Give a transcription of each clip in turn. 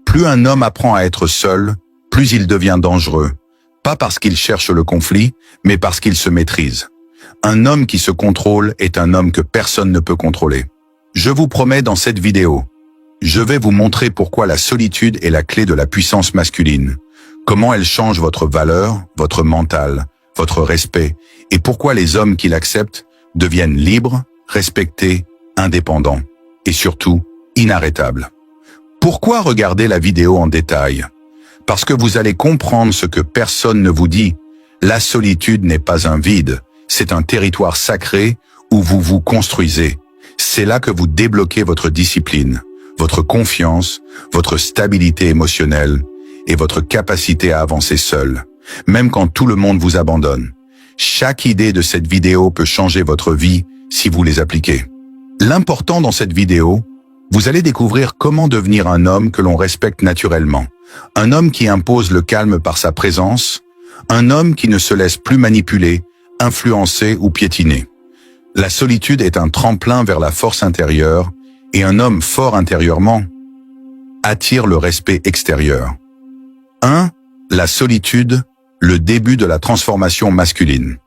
Plus un homme apprend à être seul, plus il devient dangereux. Pas parce qu'il cherche le conflit, mais parce qu'il se maîtrise. Un homme qui se contrôle est un homme que personne ne peut contrôler. Je vous promets dans cette vidéo, je vais vous montrer pourquoi la solitude est la clé de la puissance masculine, comment elle change votre valeur, votre mental, votre respect, et pourquoi les hommes qui l'acceptent deviennent libres, respectés, indépendants, et surtout, inarrêtables. Pourquoi regarder la vidéo en détail? Parce que vous allez comprendre ce que personne ne vous dit. La solitude n'est pas un vide, c'est un territoire sacré où vous vous construisez. C'est là que vous débloquez votre discipline, votre confiance, votre stabilité émotionnelle et votre capacité à avancer seul, même quand tout le monde vous abandonne. Chaque idée de cette vidéo peut changer votre vie si vous les appliquez. L'important dans cette vidéo, vous allez découvrir comment devenir un homme que l'on respecte naturellement, un homme qui impose le calme par sa présence, un homme qui ne se laisse plus manipuler, influencer ou piétiner. La solitude est un tremplin vers la force intérieure et un homme fort intérieurement attire le respect extérieur. 1. La solitude, le début de la transformation masculine.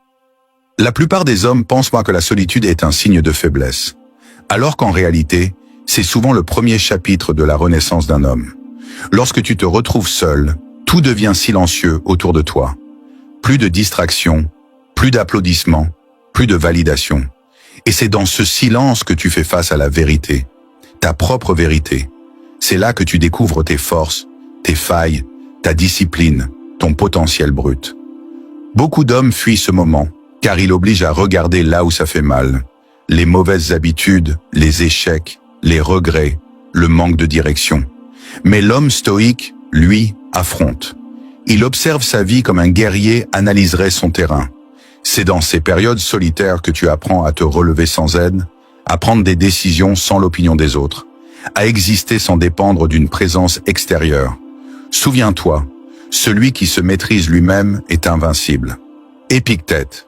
La plupart des hommes pensent que la solitude est un signe de faiblesse, alors qu'en réalité, c'est souvent le premier chapitre de la renaissance d'un homme. Lorsque tu te retrouves seul, tout devient silencieux autour de toi. Plus de distractions, plus d'applaudissements, plus de validation. Et c'est dans ce silence que tu fais face à la vérité, ta propre vérité. C'est là que tu découvres tes forces, tes failles, ta discipline, ton potentiel brut. Beaucoup d'hommes fuient ce moment, car il oblige à regarder là où ça fait mal. Les mauvaises habitudes, les échecs, les regrets, le manque de direction. Mais l'homme stoïque, lui, affronte. Il observe sa vie comme un guerrier analyserait son terrain. C'est dans ces périodes solitaires que tu apprends à te relever sans aide, à prendre des décisions sans l'opinion des autres, à exister sans dépendre d'une présence extérieure. Souviens-toi, celui qui se maîtrise lui-même est invincible. Épictète.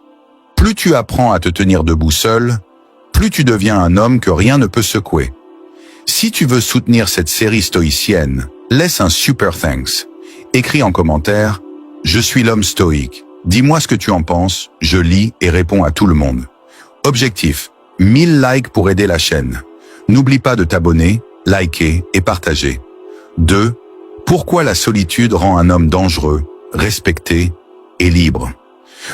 Plus tu apprends à te tenir debout seul, plus tu deviens un homme que rien ne peut secouer. Si tu veux soutenir cette série stoïcienne, laisse un super thanks. Écris en commentaire « Je suis l'homme stoïque ». Dis-moi ce que tu en penses, je lis et réponds à tout le monde. Objectif, 1000 likes pour aider la chaîne. N'oublie pas de t'abonner, liker et partager. 2. Pourquoi la solitude rend un homme dangereux, respecté et libre?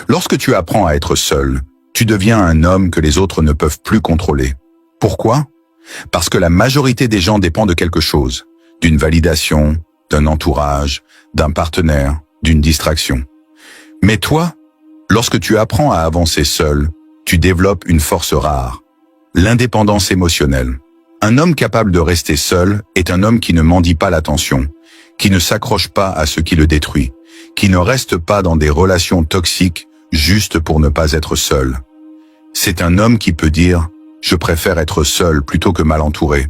Lorsque tu apprends à être seul, tu deviens un homme que les autres ne peuvent plus contrôler. Pourquoi? Parce que la majorité des gens dépend de quelque chose, d'une validation, d'un entourage, d'un partenaire, d'une distraction. Mais toi, lorsque tu apprends à avancer seul, tu développes une force rare, l'indépendance émotionnelle. Un homme capable de rester seul est un homme qui ne mendie pas l'attention, qui ne s'accroche pas à ce qui le détruit, qui ne reste pas dans des relations toxiques juste pour ne pas être seul. C'est un homme qui peut dire « je préfère être seul plutôt que mal entouré ».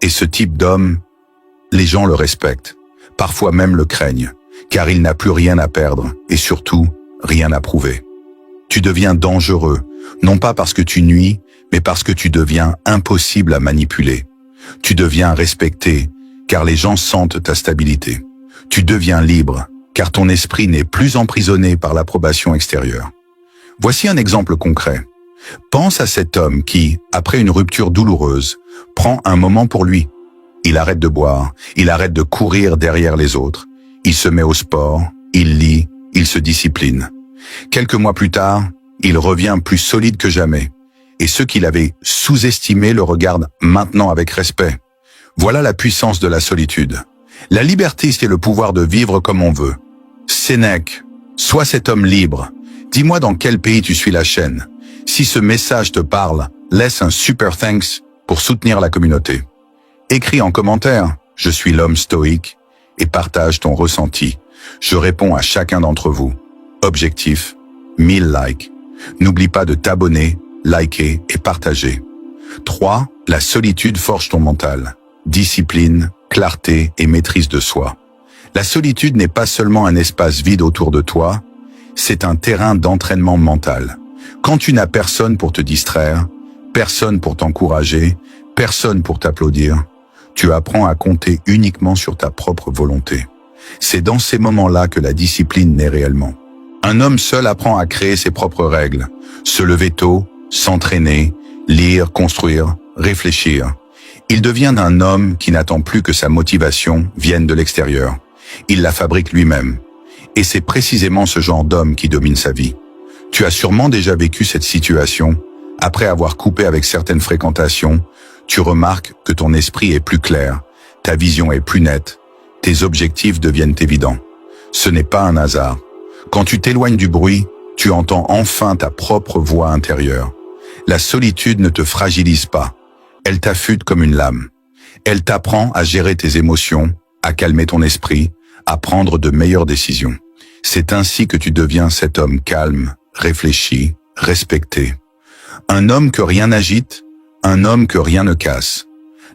Et ce type d'homme, les gens le respectent, parfois même le craignent, car il n'a plus rien à perdre et surtout rien à prouver. Tu deviens dangereux, non pas parce que tu nuis, mais parce que tu deviens impossible à manipuler. Tu deviens respecté, car les gens sentent ta stabilité. Tu deviens libre, car ton esprit n'est plus emprisonné par l'approbation extérieure. Voici un exemple concret. Pense à cet homme qui, après une rupture douloureuse, prend un moment pour lui. Il arrête de boire, il arrête de courir derrière les autres. Il se met au sport, il lit, il se discipline. Quelques mois plus tard, il revient plus solide que jamais. Et ceux qui l'avaient sous-estimé le regardent maintenant avec respect. Voilà la puissance de la solitude. La liberté, c'est le pouvoir de vivre comme on veut. Sénèque, sois cet homme libre. Dis-moi dans quel pays tu suis la chaîne. Si ce message te parle, laisse un super thanks pour soutenir la communauté. Écris en commentaire « Je suis l'homme stoïque » et partage ton ressenti. Je réponds à chacun d'entre vous. Objectif, 1000 likes. N'oublie pas de t'abonner, liker et partager. 3. La solitude forge ton mental. Discipline, clarté et maîtrise de soi. La solitude n'est pas seulement un espace vide autour de toi, c'est un terrain d'entraînement mental. Quand tu n'as personne pour te distraire, personne pour t'encourager, personne pour t'applaudir, Tu apprends à compter uniquement sur ta propre volonté. C'est dans ces moments-là que la discipline naît réellement. Un homme seul apprend à créer ses propres règles, se lever tôt, s'entraîner, lire, construire, réfléchir. Il devient un homme qui n'attend plus que sa motivation vienne de l'extérieur. Il la fabrique lui-même. Et c'est précisément ce genre d'homme qui domine sa vie. Tu as sûrement déjà vécu cette situation. Après avoir coupé avec certaines fréquentations, tu remarques que ton esprit est plus clair, ta vision est plus nette, tes objectifs deviennent évidents. Ce n'est pas un hasard. Quand tu t'éloignes du bruit, tu entends enfin ta propre voix intérieure. La solitude ne te fragilise pas. Elle t'affûte comme une lame. Elle t'apprend à gérer tes émotions, à calmer ton esprit, à prendre de meilleures décisions. C'est ainsi que tu deviens cet homme calme, réfléchi, respecté. Un homme que rien n'agite, un homme que rien ne casse.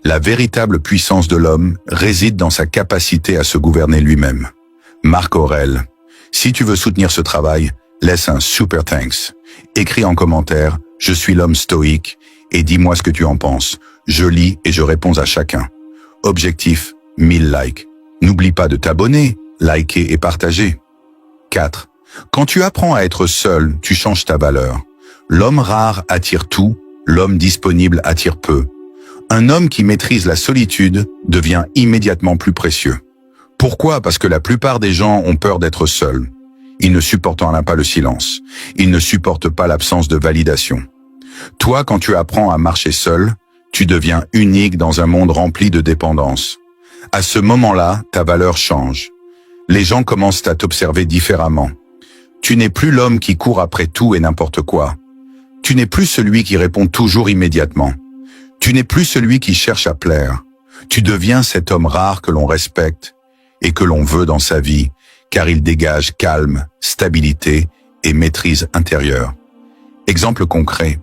La véritable puissance de l'homme réside dans sa capacité à se gouverner lui-même. Marc Aurèle. Si tu veux soutenir ce travail, laisse un super thanks. Écris en commentaire « Je suis l'homme stoïque » et dis-moi ce que tu en penses. Je lis et je réponds à chacun. Objectif, 1000 likes. N'oublie pas de t'abonner, liker et partager. 4. Quand tu apprends à être seul, tu changes ta valeur. L'homme rare attire tout, l'homme disponible attire peu. Un homme qui maîtrise la solitude devient immédiatement plus précieux. Pourquoi? Parce que la plupart des gens ont peur d'être seuls. Ils ne supportent pas le silence. Ils ne supportent pas l'absence de validation. Toi, quand tu apprends à marcher seul, tu deviens unique dans un monde rempli de dépendance. À ce moment-là, ta valeur change. Les gens commencent à t'observer différemment. Tu n'es plus l'homme qui court après tout et n'importe quoi. Tu n'es plus celui qui répond toujours immédiatement. Tu n'es plus celui qui cherche à plaire. Tu deviens cet homme rare que l'on respecte et que l'on veut dans sa vie, car il dégage calme, stabilité et maîtrise intérieure. Exemple concret.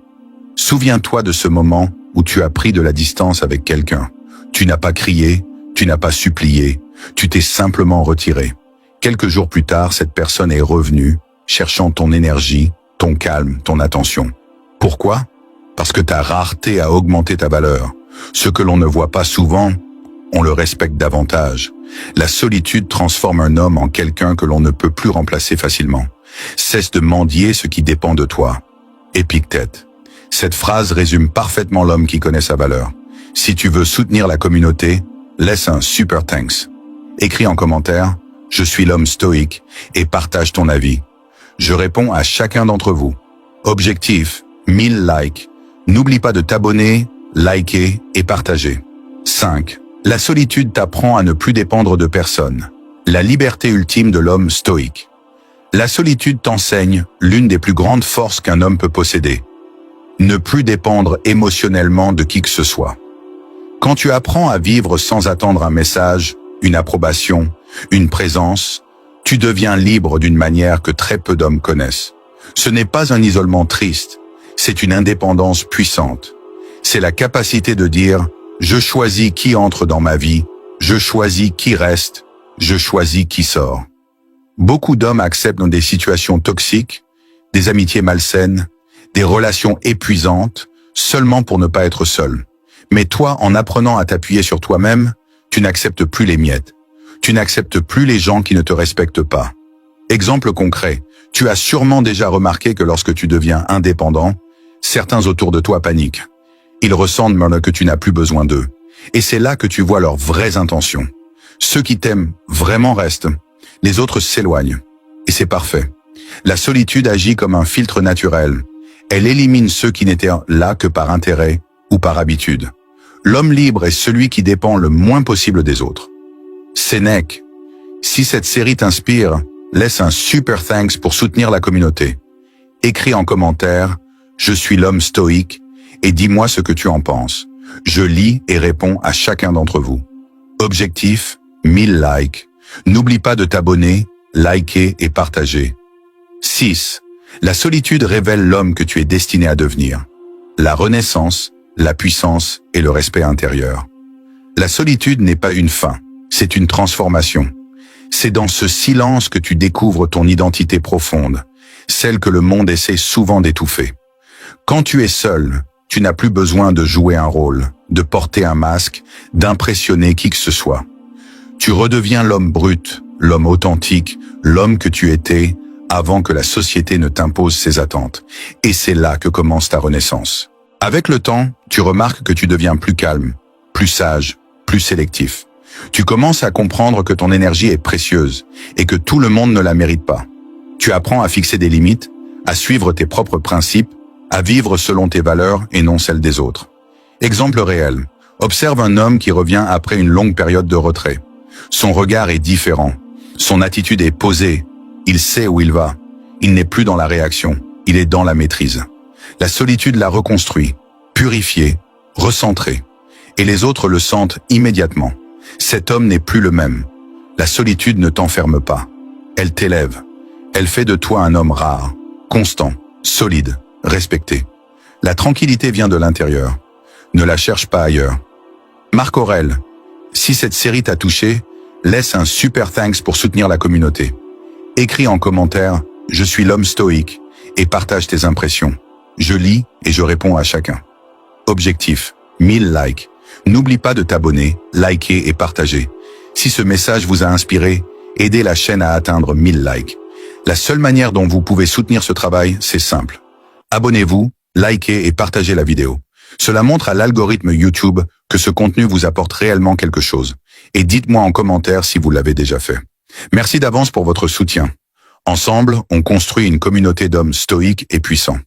Souviens-toi de ce moment où tu as pris de la distance avec quelqu'un. Tu n'as pas crié, tu n'as pas supplié, tu t'es simplement retiré. Quelques jours plus tard, cette personne est revenue, cherchant ton énergie, ton calme, ton attention. Pourquoi? Parce que ta rareté a augmenté ta valeur. Ce que l'on ne voit pas souvent, on le respecte davantage. La solitude transforme un homme en quelqu'un que l'on ne peut plus remplacer facilement. Cesse de mendier ce qui dépend de toi. Épictète. Cette phrase résume parfaitement l'homme qui connaît sa valeur. Si tu veux soutenir la communauté, laisse un super thanks. Écris en commentaire « Je suis l'homme stoïque » et partage ton avis. Je réponds à chacun d'entre vous. Objectif, 1000 likes. N'oublie pas de t'abonner, liker et partager. 5. La solitude t'apprend à ne plus dépendre de personne. La liberté ultime de l'homme stoïque. La solitude t'enseigne l'une des plus grandes forces qu'un homme peut posséder. Ne plus dépendre émotionnellement de qui que ce soit. Quand tu apprends à vivre sans attendre un message, une approbation, une présence, tu deviens libre d'une manière que très peu d'hommes connaissent. Ce n'est pas un isolement triste, c'est une indépendance puissante. C'est la capacité de dire « Je choisis qui entre dans ma vie, je choisis qui reste, je choisis qui sort ». Beaucoup d'hommes acceptent dans des situations toxiques, des amitiés malsaines, des relations épuisantes, seulement pour ne pas être seul. Mais toi, en apprenant à t'appuyer sur toi-même, tu n'acceptes plus les miettes. Tu n'acceptes plus les gens qui ne te respectent pas. Exemple concret, tu as sûrement déjà remarqué que lorsque tu deviens indépendant, certains autour de toi paniquent. Ils ressentent que tu n'as plus besoin d'eux. Et c'est là que tu vois leurs vraies intentions. Ceux qui t'aiment vraiment restent. Les autres s'éloignent. Et c'est parfait. La solitude agit comme un filtre naturel. Elle élimine ceux qui n'étaient là que par intérêt ou par habitude. L'homme libre est celui qui dépend le moins possible des autres. Sénèque. Si cette série t'inspire, laisse un super thanks pour soutenir la communauté. Écris en commentaire « Je suis l'homme stoïque » et dis-moi ce que tu en penses. Je lis et réponds à chacun d'entre vous. Objectif, 1000 likes. N'oublie pas de t'abonner, liker et partager. 6. La solitude révèle l'homme que tu es destiné à devenir. La renaissance, la puissance et le respect intérieur. La solitude n'est pas une fin, c'est une transformation. C'est dans ce silence que tu découvres ton identité profonde, celle que le monde essaie souvent d'étouffer. Quand tu es seul, tu n'as plus besoin de jouer un rôle, de porter un masque, d'impressionner qui que ce soit. Tu redeviens l'homme brut, l'homme authentique, l'homme que tu étais avant que la société ne t'impose ses attentes. Et c'est là que commence ta renaissance. Avec le temps, tu remarques que tu deviens plus calme, plus sage, plus sélectif. Tu commences à comprendre que ton énergie est précieuse et que tout le monde ne la mérite pas. Tu apprends à fixer des limites, à suivre tes propres principes, à vivre selon tes valeurs et non celles des autres. Exemple réel. Observe un homme qui revient après une longue période de retrait. Son regard est différent. Son attitude est posée. Il sait où il va. Il n'est plus dans la réaction. Il est dans la maîtrise. La solitude l'a reconstruit, purifié, recentré. Et les autres le sentent immédiatement. Cet homme n'est plus le même. La solitude ne t'enferme pas. Elle t'élève. Elle fait de toi un homme rare, constant, solide, respecté. La tranquillité vient de l'intérieur. Ne la cherche pas ailleurs. Marc Aurèle, si cette série t'a touché, laisse un super thanks pour soutenir la communauté. Écris en commentaire « Je suis l'homme stoïque » et partage tes impressions. Je lis et je réponds à chacun. Objectif, 1000 likes. N'oublie pas de t'abonner, liker et partager. Si ce message vous a inspiré, aidez la chaîne à atteindre 1000 likes. La seule manière dont vous pouvez soutenir ce travail, c'est simple. Abonnez-vous, likez et partagez la vidéo. Cela montre à l'algorithme YouTube que ce contenu vous apporte réellement quelque chose. Et dites-moi en commentaire si vous l'avez déjà fait. Merci d'avance pour votre soutien. Ensemble, on construit une communauté d'hommes stoïques et puissants.